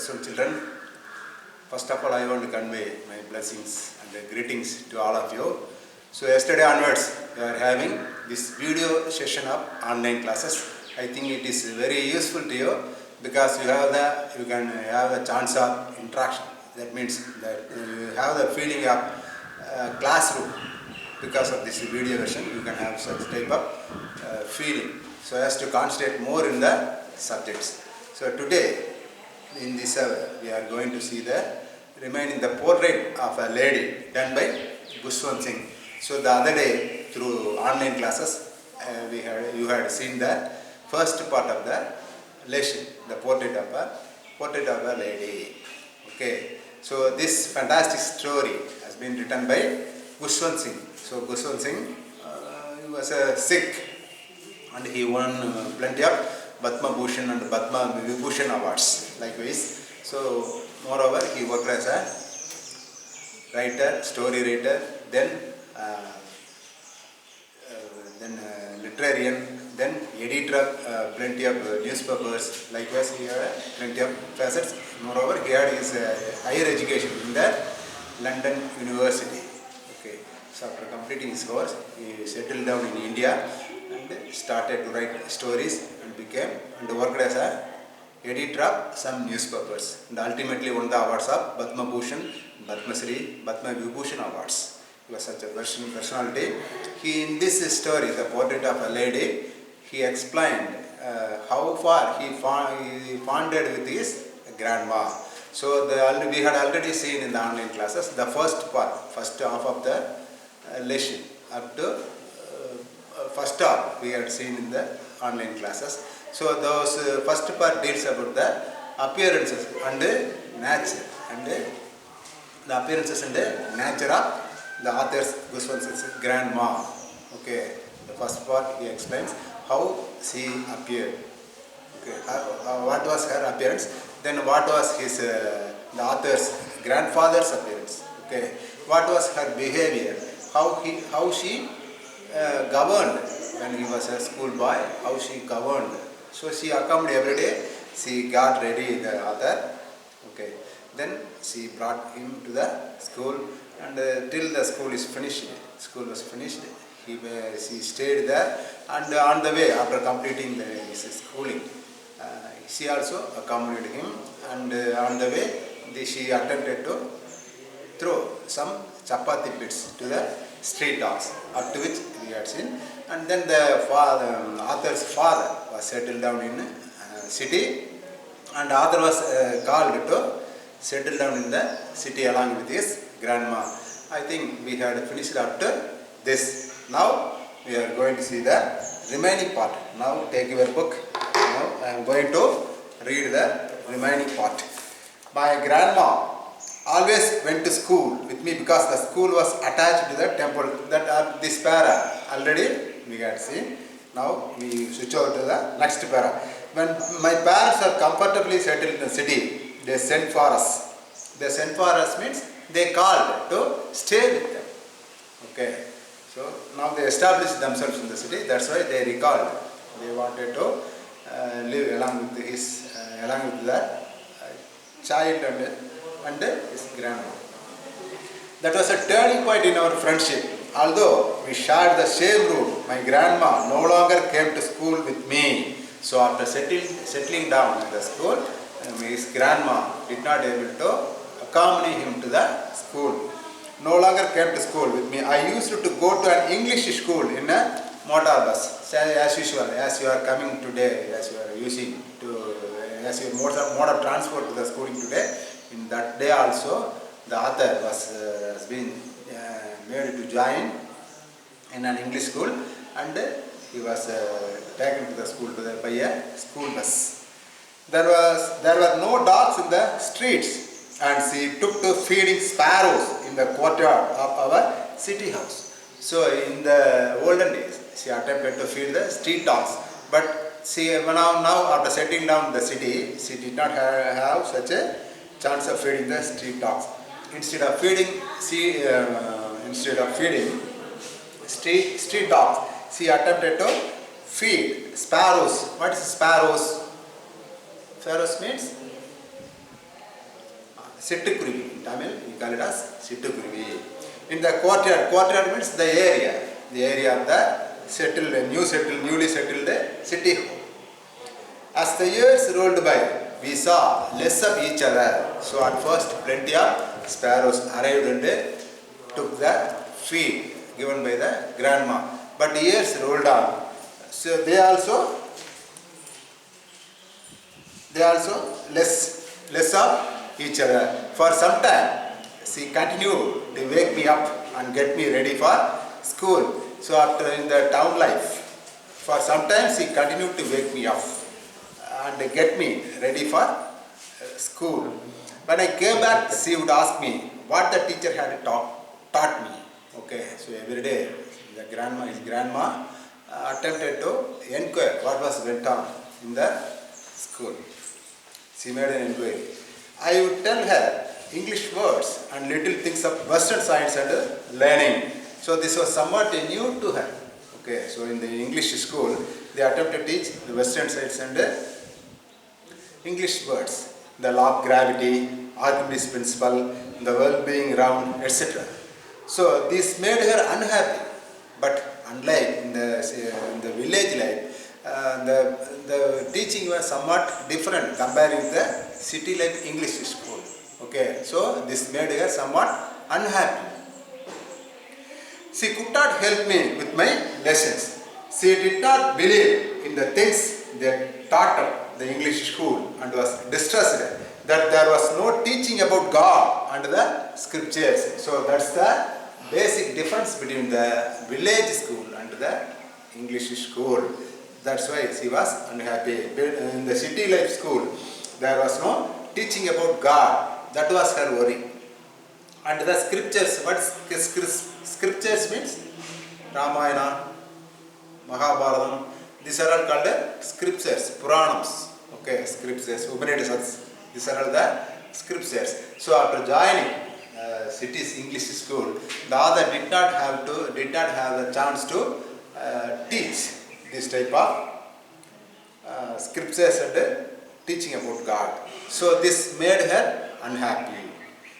Excellent children, first of all I want to convey my blessings and greetings to all of you. So yesterday onwards we are having this video session of online classes. I think it is very useful to you because you can have the chance of interaction. That means that you have the feeling of classroom. Because of this video version you can have such type of feeling so as to concentrate more in the subjects. So today in this we are going to see the remaining the portrait of a lady done by Khushwant Singh. So the other day through online classes you had seen the first part of the lesson, the portrait of a lady. Okay, so this fantastic story has been written by Khushwant Singh. So Khushwant Singh he was a Sikh and he won plenty of Padma Bhushan and Padma Vibhushan awards likewise. So moreover he worked as a writer, story writer, then literarian, then editor of plenty of newspapers. Likewise he had plenty of facets. Moreover he had his higher education in the London University. Okay. So after completing his course he settled down in India and started to write stories and worked as a editor of some newspapers and ultimately won the awards of Padma Bhushan, Padma Shri, Padma Vibhushan awards. He was such a personality. In this story, the portrait of a lady, he explained how far he bonded with his grandma. So we had already seen in the online classes the first half of the lesson up to first half we had seen in the online classes. So those first part deals about the appearances and nature and the appearances and the nature of the author's Khushwant Singh's grandma. Okay, the first part he explains how she appeared. Okay, what was her appearance? Then what was the author's grandfather's appearance? Okay, what was her behavior? How she governed when he was a schoolboy, how she governed. So she accompanied every day, she got ready the author. Okay. Then she brought him to the school and till the school was finished, she stayed there and on the way after completing his schooling, she also accompanied him and on the way she attempted to throw some chapati bits to the street dogs, up to which we had seen. And then the author's father was settled down in city and author was called to settle down in the city along with his grandma. I think we had finished after this. Now we are going to see the remaining part. Now take your book. Now I am going to read the remaining part. My grandma always went to school with me because the school was attached to the temple. That this para already we had seen. Now we switch over to the next para. When my parents are comfortably settled in the city, they sent for us. They sent for us means they called to stay with them. Okay. So now they established themselves in the city. That's why they recalled. They wanted to live along with the child and his grandma. That was a turning point in our friendship. Although we shared the same room, my grandma no longer came to school with me. So after settling down in the school, his grandma did not able to accompany him to the school. No longer came to school with me. I used to go to an English school in a motor bus. As usual, as you are coming today, as you are using as your mode of transport to the schooling today, in that day also the author has been made to join in an English school and he was taken to the school by a school bus. There were no dogs in the streets and she took to feeding sparrows in the courtyard of our city house. So in the olden days she attempted to feed the street dogs, but she now after settling down in the city she did not have such a chance of feeding the street dogs. Instead of feeding street dogs, she attempted to feed sparrows. What is sparrows? Sparrows means Sittukuruvi. In Tamil, we call it as Sittukuruvi. In the courtyard means the area of the newly settled city home. As the years rolled by, we saw less of each other. So at first, plenty of sparrows arrived and took the feed given by the grandma. But years rolled on. So they also less of each other. For some time, she continued to wake me up and get me ready for school. So after in the town life, for some time she continued to wake me up and get me ready for school. When I came back, she would ask me what the teacher had taught me. Okay, so every day his grandma attempted to inquire what was went on in the school. She made an inquiry. I would tell her English words and little things of Western science and learning. So this was somewhat new to her. Okay, so in the English school, they attempted to teach the Western science and English words, the law of gravity, Archimedes principle, the world being round, etc. So this made her unhappy. But unlike in the village life, the teaching was somewhat different comparing with the city life English school. Okay, so this made her somewhat unhappy. She could not help me with my lessons. She did not believe in the things they taught at the English school and was distressed that there was no teaching about God and the scriptures. So that's the basic difference between the village school and the English school. That's why she was unhappy. In the city life school, there was no teaching about God. That was her worry. And the scriptures, what scriptures means? Ramayana, Mahabharata, these are all called scriptures, Puranams. Okay, scriptures, Upanishads, these are all the scriptures. So after joining city's English school, the author did not have the chance to teach this type of scriptures and teaching about God. So this made her unhappy.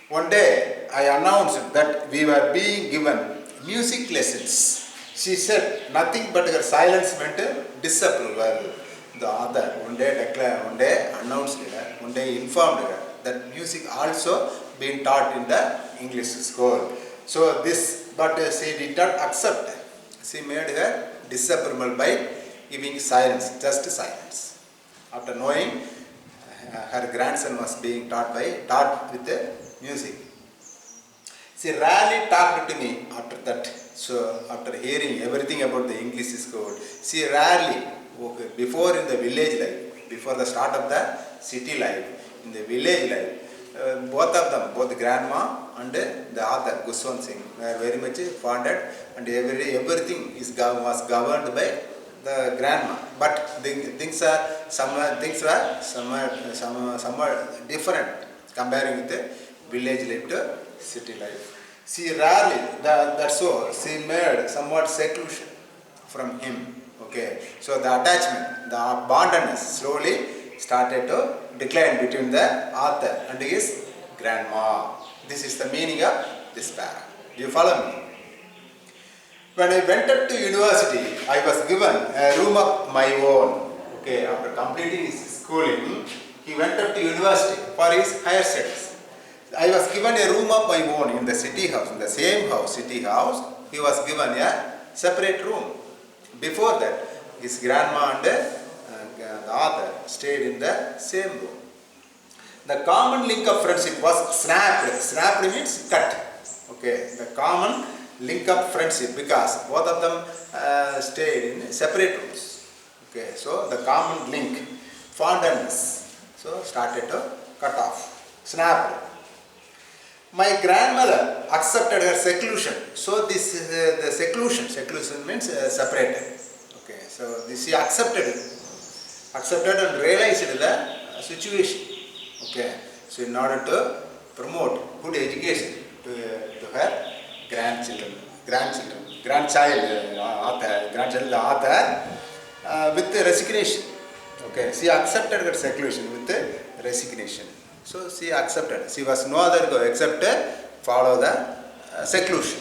One day I announced that we were being given music lessons. She said nothing but her silence meant disapproval. The author one day announced her, one day informed her that music also being taught in the English school. So but she did not accept. She made her disapproval by giving silence, just silence. After knowing her grandson was being taught with the music. She rarely talked to me after that. So after hearing everything about the English school, she rarely, before in the village life, before the start of the city life, in the village life, both of them, both the grandma and the author, Guswant Singh, were very much fonded, and everything was governed by the grandma. But things were somewhat different comparing with the village life to city life. She rarely, she made somewhat seclusion from him. Okay, so the attachment, the bondness slowly started to decline between the author and his grandma. This is the meaning of this para. Do you follow me? When I went up to university, I was given a room of my own. Okay, after completing his schooling, he went up to university for his higher studies. I was given a room of my own in the city house, in the same house, city house. He was given a separate room. Before that, his grandma and the author stayed in the same room. The common link of friendship was snapped. Snapped means cut. Okay, the common link of friendship, because both of them stayed in separate rooms. Okay, so the common link, fondness, so started to cut off, snapped. My grandmother accepted her seclusion. So this is the seclusion. Seclusion means separated. Okay, so this she accepted and realized the situation. Okay, so in order to promote good education to her grandchild, the author, with the resignation. Okay, she accepted her seclusion with the resignation. So she accepted. She was no other go except follow the seclusion.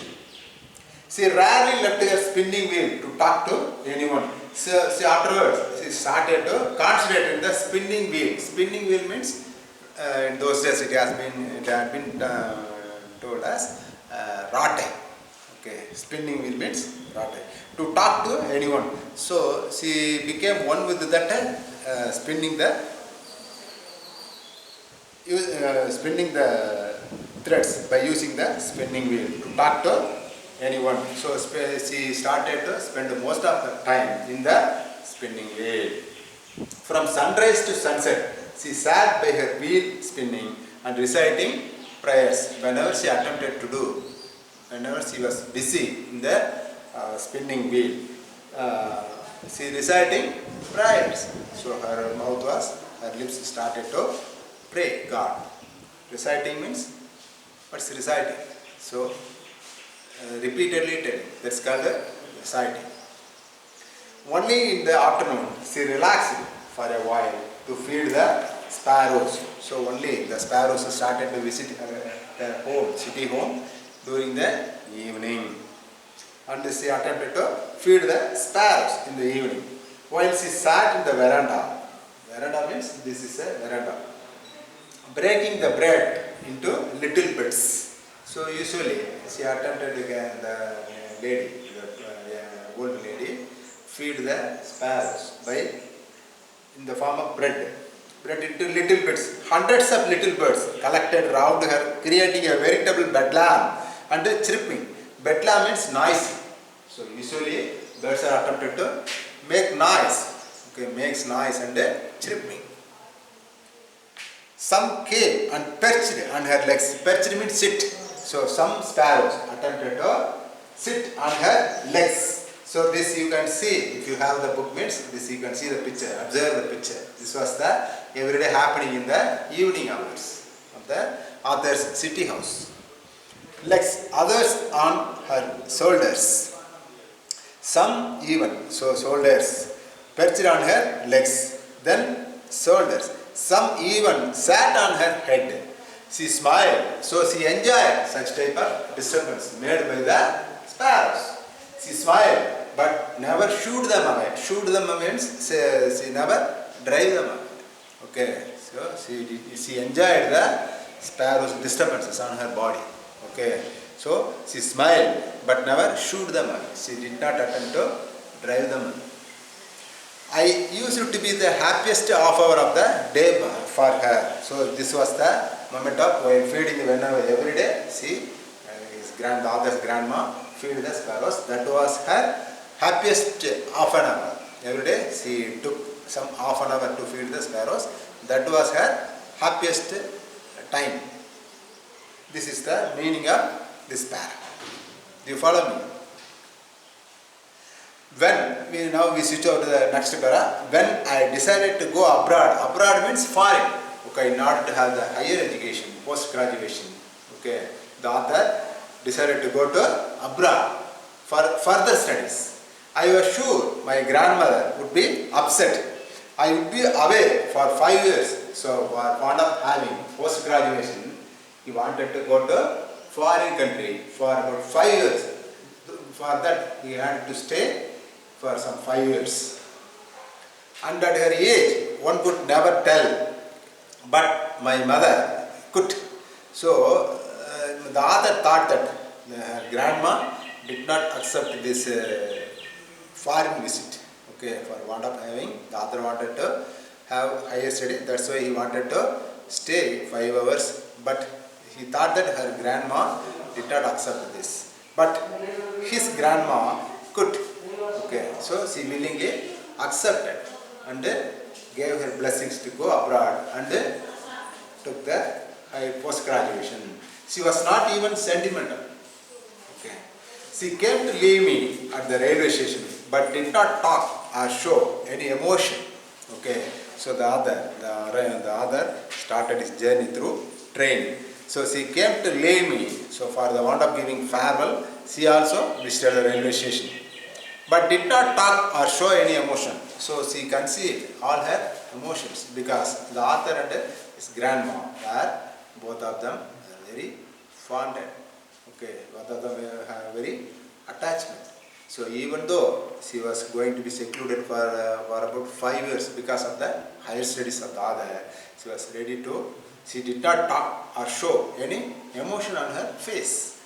She rarely left her spinning wheel to talk to anyone. So she afterwards she started to concentrate in the spinning wheel. Spinning wheel means in those days it had been told as rate. Okay, spinning wheel means rate. To talk to anyone. So she became one with that spinning the threads by using the spinning wheel to talk to anyone. So she started to spend most of the time in the spinning wheel. From sunrise to sunset, she sat by her wheel spinning and reciting prayers whenever she attempted to do. Whenever she was busy in the spinning wheel, she reciting prayers. So her mouth was, her lips started to pray God. Reciting means what's reciting? So repeatedly telling. That's called reciting. Only in the afternoon she relaxed for a while to feed the sparrows. So only the sparrows started to visit their home, city home during the evening. And she attempted to feed the sparrows in the evening. While she sat in the veranda, veranda means this is a veranda, breaking the bread into little bits. So usually she attempted the lady, the old lady, feed the sparrows by in the form of bread into little bits. Hundreds of little birds collected round her, creating a veritable bedlam and chirping. Bedlam means noisy. So usually birds are attempted to make noise. Okay, makes noise and chirping. Some came and perched on her legs. Perched means sit. So some sparrows attempted to sit on her legs. So this you can see, if you have the book means, this you can see the picture, observe the picture. This was the everyday happening in the evening hours of the author's city house. Legs, others on her shoulders. Some even, so shoulders, perched on her legs, then shoulders. Some even sat on her head. She smiled, so she enjoyed such type of disturbance made by the sparrows. She smiled, but never shooed them away. Shooed them away means she never drive them away. Okay, so she enjoyed the sparrows' disturbances on her body. Okay, so she smiled, but never shooed them away. She did not attempt to drive them away. I used to be the happiest half hour of the day for her. So this was the moment of while feeding whenever every day she, his grandmother's grandma, feed the sparrows. That was her happiest half an hour. Every day she took some half an hour to feed the sparrows. That was her happiest time. This is the meaning of this para. Do you follow me? When we switch over to the next para, when I decided to go abroad, abroad means foreign, okay, in order to have the higher education, post-graduation, okay, the author decided to go to abroad for further studies. I was sure my grandmother would be upset. I would be away for 5 years, so for fond of having post-graduation, he wanted to go to foreign country for about 5 years. For that, he had to stay for some 5 years. And at her age, one could never tell, but my mother could. So, the author thought that her grandma did not accept this foreign visit. Okay, for want of having, the author wanted to have higher study. That's why he wanted to stay 5 hours. But he thought that her grandma did not accept this. But his grandma could. Okay, so she willingly accepted and gave her blessings to go abroad and took the high post-graduation. She was not even sentimental. Okay, she came to leave me at the railway station, but did not talk or show any emotion. Okay, so the other started his journey through train. So she came to leave me. So for the want of giving farewell, she also visited the railway station, but did not talk or show any emotion. So she concealed all her emotions because the author and his grandma were both of them very fonded. Okay, both of them have very attachment. So even though she was going to be secluded for about 5 years because of the higher studies of the other, she was ready to, she did not talk or show any emotion on her face.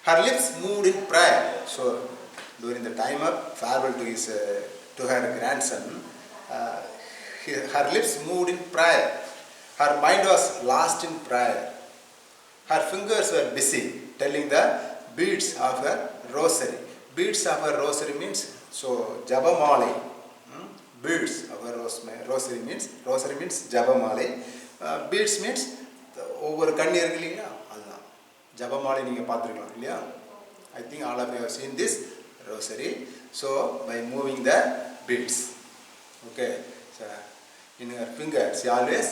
Her lips moved in prayer. So during the time of farewell to her grandson, her lips moved in prayer. Her mind was lost in prayer. Her fingers were busy telling the beads of her rosary. Beads of her rosary means, so Jabamali. Beads of her rosary means Jabamali. Beads means over kannir இல்லையா அதுதான் ஜபமாலை நீங்க பார்த்திருக்கலாம் இல்லையா I think all of you have seen this rosary. So by moving the beads, okay, so in her finger she always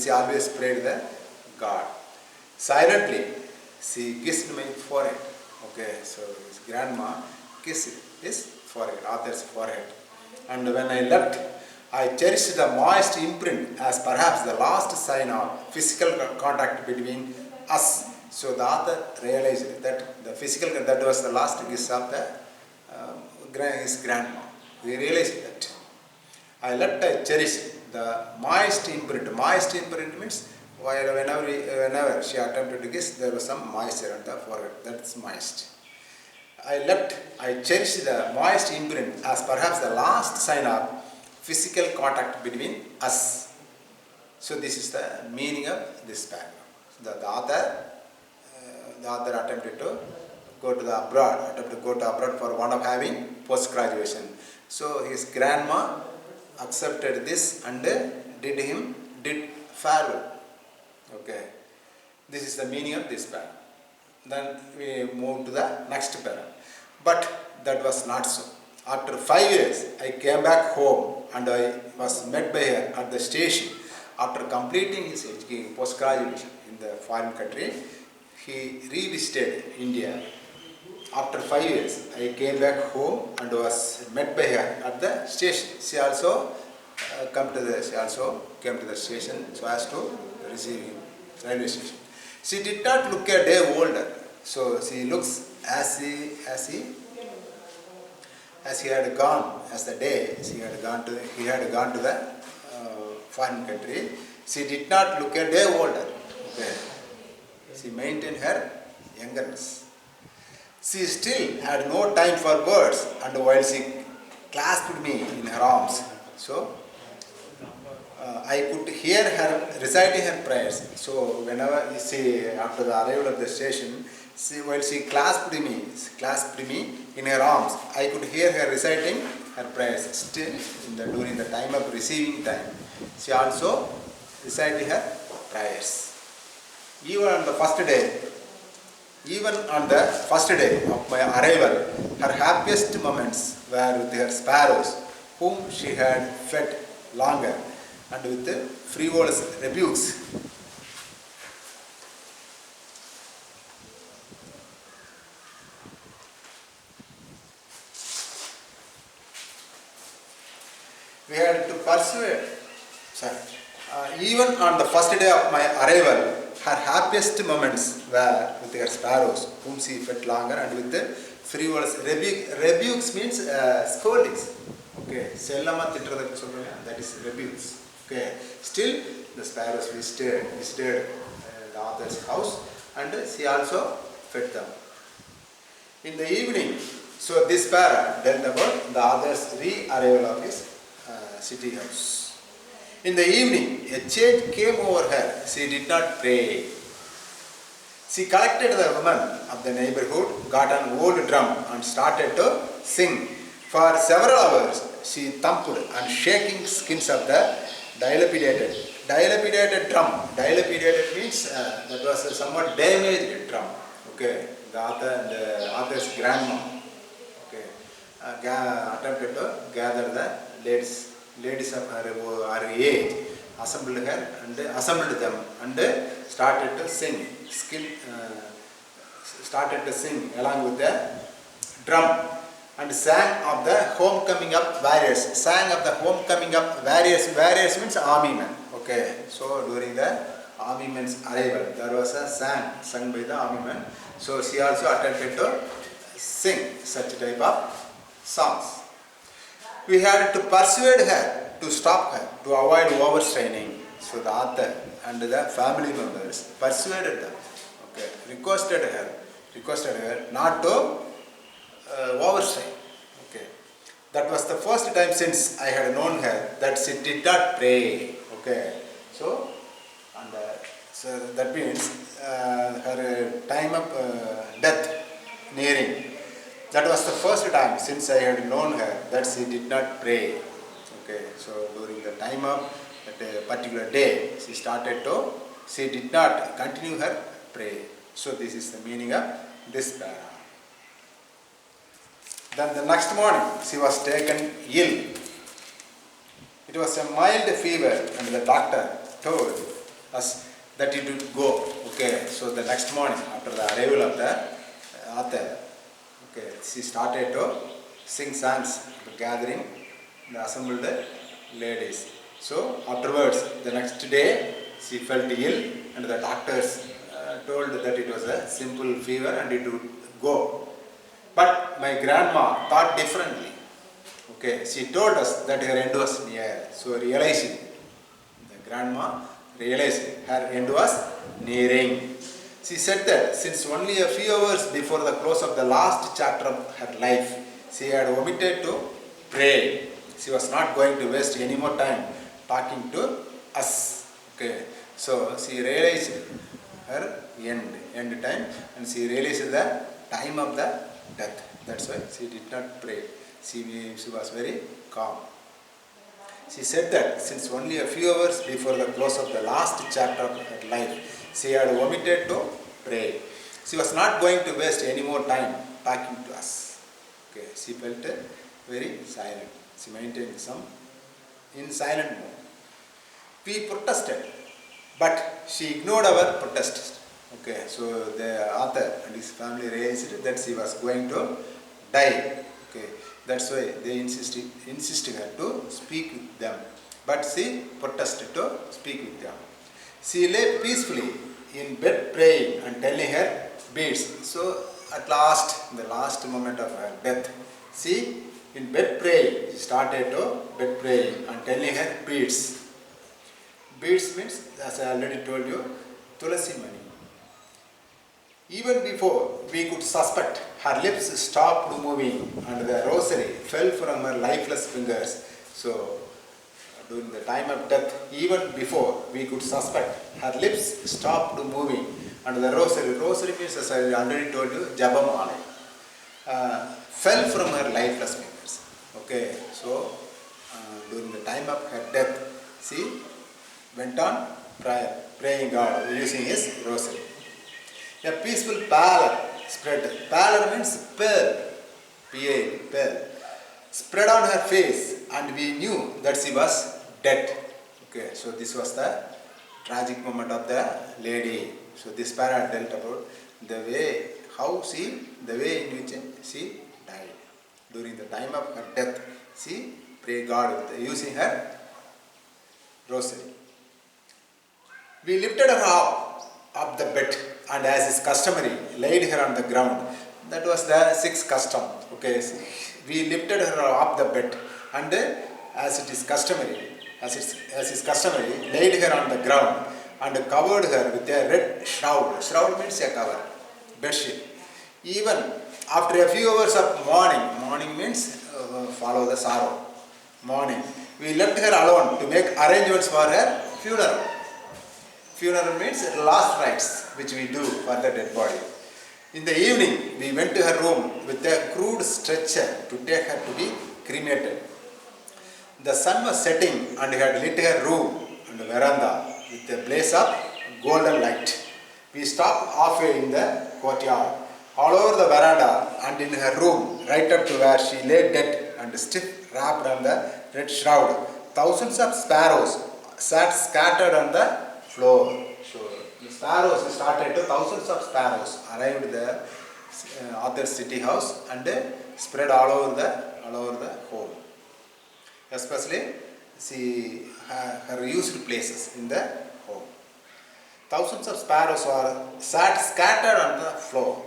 she always prayed the God. Silently she kissed my forehead. Okay, so his grandma kissed his forehead, author's forehead. And when I left, I cherished the moist imprint as perhaps the last sign of physical contact between us. So the author realized that that was the last kiss of his grandma. He realized that. I cherished the moist imprint. Moist imprint means whenever she attempted to kiss, there was some moisture on the forehead. That's moist. I cherished the moist imprint as perhaps the last sign of physical contact between us. So this is the meaning of this paragraph. The author attempted to go to abroad for one of having post-graduation. So his grandma accepted this and did farewell. Okay, this is the meaning of this paragraph. Then we move to the next paragraph. But that was not so. After 5 years, I came back home and I was met by her at the station. After completing his post-graduation in the foreign country, he revisited India. After 5 years, I came back home and was met by her at the station. She also came to the station so as to receive him, railway station. She did not look a day older, so she looks as he had gone, as the day he had gone to the foreign country. She did not look a day older. Okay. She maintained her youngerness. She still had no time for words, and while she clasped me in her arms, so I could hear her reciting her prayers. So whenever after the arrival of the station, while she clasped me in her arms, I could hear her reciting her prayers. Still, during the time of receiving time, she also recited her prayers. Even on the first day of my arrival, her happiest moments were with her sparrows, whom she had fed longer, and with the frivolous rebukes. We had to persuade. Even on the first day of my arrival, her happiest moments were with her sparrows, whom she fed longer, and with the frivolous rebukes means scoldings. Okay, that is rebukes. Okay, still the sparrows visited the author's house, and she also fed them. In the evening, so this para dealt about the author's re-arrival of his city house. In the evening, a change came over her. She did not pray. She collected the women of the neighborhood, got an old drum, and started to sing. For several hours, she thumped and shaking skins of the dilapidated drum. Dilapidated means that was a somewhat damaged drum. Okay, the author's grandma. Okay, attempted to gather the ladies of her age, assembled them and started to sing along with the drum. and sang of the homecoming of warriors. Sang of the homecoming of warriors. Warriors means army men. Okay, so during the army men's arrival, there was a sung by the army men. So she also attempted to sing such type of songs. We had to persuade her to stop her, to avoid overstraining. So the author and the family members persuaded them, okay, requested her not to overstrain. Okay, that was the first time since I had known her that she did not pray. Okay, so and so that means her time of death nearing. That was the first time since I had known her that she did not pray. Okay, so during the time of that particular day, she did not continue her prayer. So this is the meaning of this para. Then the next morning, she was taken ill. It was a mild fever, and the doctor told us that it would go. Okay, so the next morning, after the arrival of the author, okay, she started to sing songs, gathering the assembled ladies. So afterwards, the next day, she felt ill, and the doctors told that it was a simple fever and it would go. But my grandma thought differently. Okay, she told us that her end was near. So realizing, the grandma realized her end was nearing. She said that since only a few hours before the close of the last chapter of her life, she had omitted to pray. She was not going to waste any more time talking to us. Okay, so she realized her end time, and she realized the time of the death. That's why she did not pray. She was very calm. She said that since only a few hours before the close of the last chapter of her life, she had omitted to pray. She was not going to waste any more time talking to us. Okay, she felt very silent. She maintained in silent mode. We protested, but she ignored our protest. Okay, so the author and his family realized that she was going to die. Okay, that's why they insisted her to speak with them. But she protested to speak with them. She lay peacefully in bed praying and telling her beads. So at last, in the last moment of her death, she in bed praying, she started to bed praying and telling her beads. Beads means, as I already told you, Tulasi Mani. Even before we could suspect, her lips stopped moving and the rosary fell from her lifeless fingers. So, during the time of death, even before we could suspect, her lips stopped moving and the rosary means, as I already told you, Jabamala, fell from her lifeless fingers. Okay, so during the time of her death, she went on praying God using his rosary. A peaceful pallor spread. Pallor means pale, P-A-L, pale. Spread on her face, and we knew that she was dead. Okay, so this was the tragic moment of the lady. So this para dealt about the way in which she died. During the time of her death, she prayed God using her rosary. We lifted her up the bed, and as is customary, laid her on the ground. That was the sixth custom. Okay, we lifted her up the bed, and as is customary, laid her on the ground and covered her with a red shroud. Shroud means a cover, bedsheet. Even after a few hours of mourning means follow the sorrow. Mourning, we left her alone to make arrangements for her funeral. Funeral means last rites which we do for the dead body. In the evening, we went to her room with a crude stretcher to take her to be cremated. The sun was setting and had lit her room and veranda with a blaze of golden light. We stopped halfway in the courtyard, all over the veranda and in her room, right up to where she lay dead and stiff wrapped on the red shroud. Thousands of sparrows sat scattered on the floor. So the sparrows started to, thousands of sparrows arrived there, author's city house and spread all over the home. Especially she her used places in the home. Thousands of sparrows were scattered on the floor.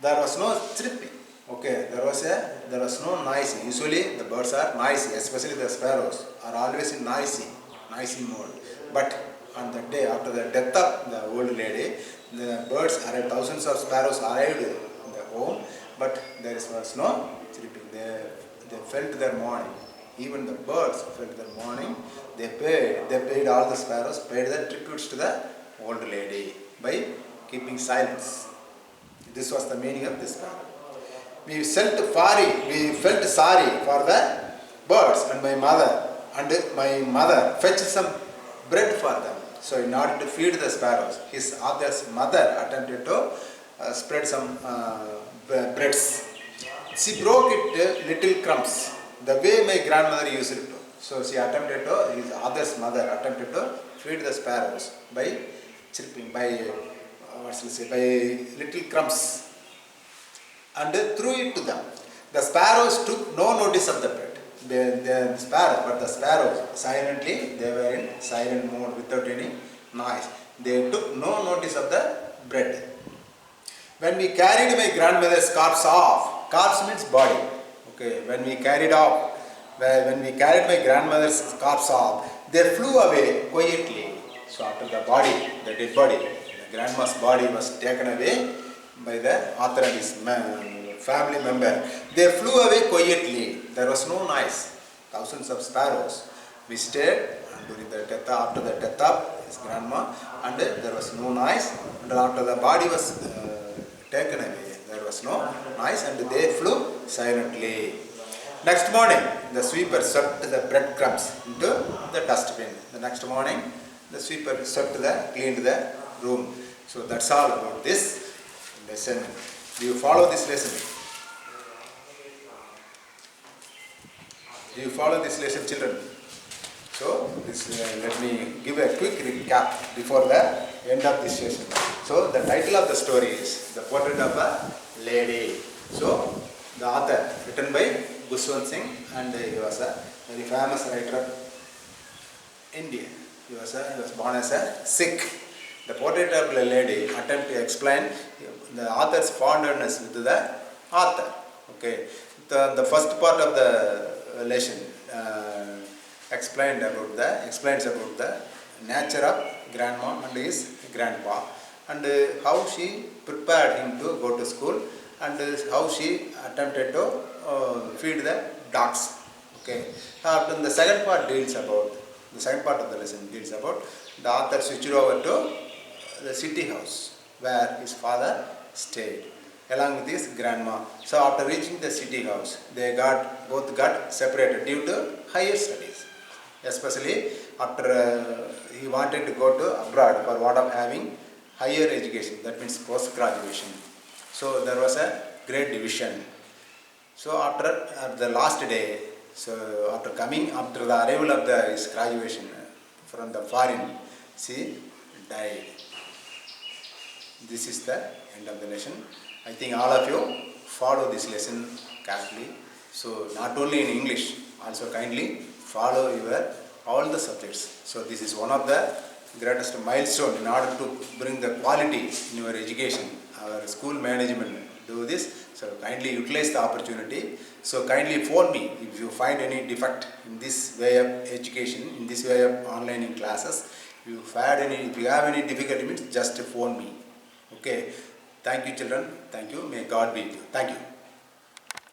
There was no chirping. Okay, there was no noisy. Usually the birds are noisy, especially the sparrows are always in noisy mode. But on the day after the death of the old lady, the birds arrived. Thousands of sparrows arrived in the home, but there was no chirping. They felt their mourning. Even the birds felt their mourning. They paid all the sparrows paid the tributes to the old lady by keeping silence. This was the meaning of this parable. We felt sorry for the birds, and my mother fetched some bread for them. So in order to feed the sparrows, his author's mother attempted to spread some breads. She broke it little crumbs, the way my grandmother used it to. So his author's mother attempted to feed the sparrows by chirping, by little crumbs, and threw it to them. The sparrows took no notice of the bread. The sparrows silently, they were in silent mode without any noise. They took no notice of the bread. When we carried my grandmother's corpse off, corpse means body. Okay, when we carried my grandmother's corpse off, they flew away quietly. So after the dead body, the grandma's body was taken away by the author and his family member. They flew away quietly. There was no noise. Thousands of sparrows visited during the death, after the death of his grandma, and there was no noise. And after the body was taken away, there was no noise, and they flew silently. Next morning, the sweeper swept the breadcrumbs into the dustbin. The next morning, the sweeper cleaned the room. So that's all about this lesson. Do you follow this lesson? Do you follow this lesson, children? So let me give a quick recap before the end of this session. So the title of the story is The Portrait of a Lady. So the author, written by Khuswant Singh, and he was a very famous writer in India. He was born as a Sikh. The Portrait of a Lady attempt to explain the author's fondness with the author. Okay, the first part of the lesson explains about the nature of grandma and his grandpa, and how she prepared him to go to school, and how she attempted to feed the dogs. Okay. After the second part of the lesson deals about the author switched over to the city house where his father stayed along with his grandma. So after reaching the city house, they both got separated due to higher studies. Especially after he wanted to go to abroad for what of having higher education, that means post graduation. So there was a great division. So after the last day, after the arrival of his graduation from the foreign, she died. This is the end of the lesson. I think all of you follow this lesson carefully. So not only in English, also kindly follow all the subjects. So this is one of the greatest milestone in order to bring the quality in your education. Our school management do this. So kindly utilize the opportunity. So kindly phone me if you find any defect in this way of education, in this way of online classes. If you have any difficulty, means just phone me. Okay. Thank you, children. Thank you. May God be with you. Thank you.